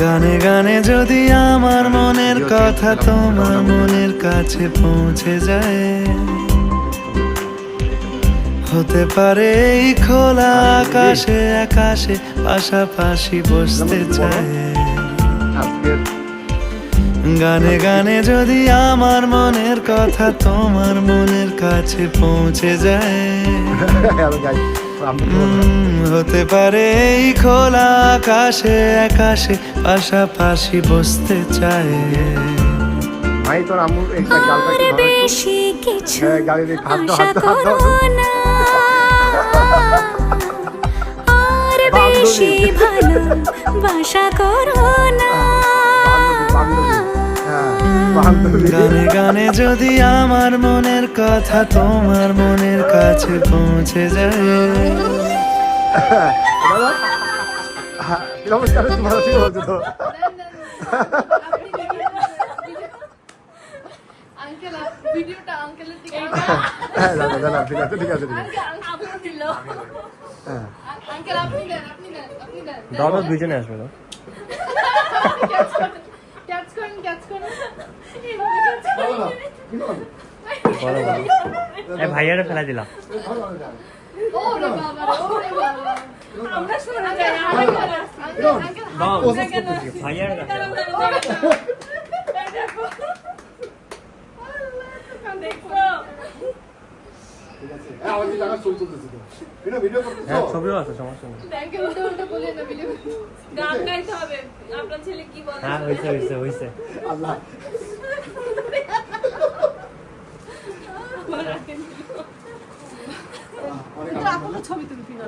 গানে গানে যদি আমার মনের কথা তোমার মনের কাছে পৌঁছে যায়, হতে পারে এই খোলা আকাশে আকাশে পাশাপাশি বসতে চায়। গানে গানে যদি আমার মনের কথা তোমার মনের কাছে পৌঁছে যায়, হতে পারে এই খোলা আকাশে আকাশে পাশাপাশি বসতে চায়। ভাই তোর আম্মু একটা গালটা কি ধরো, বেশি কিছু গালি আশা করো না, আর বেশি ভালোবাসা করো না। গানে গানে যদি আমার মনের কথা তোমার মনের কাছে পৌঁছে যায়, নমস্কার, তোমার ঠিক বলছো তো। আঙ্কেল ভিডিওটা আঙ্কেলের দিকে হ্যাঁ না না না, ঠিক আছে ঠিক আছে ঠিক আছে। আপনি দিল আঙ্কেল আপনি দেন আপনি দেন আপনি দেন দাদা দুইজনে আসবে না? ক্যাচ করেন বলো বলো। এই ভাইয়ারে ফেলা দিলাম। ওরে বাবা ওরে বাবা আমরা শুনে যাই আঙ্কেল দাও ভাইয়ারে কাছে। হ্যাঁ ছবিও আছে, সমস্যা নেই। আঙ্কেল উল্টো উল্টো বলে না ভিডিও গান গাইতে হবে। আপনার ছেলে কি বলে? হ্যাঁ হইছে হইছে হইছে। আল্লাহ আপনার ছবি তুলবি না।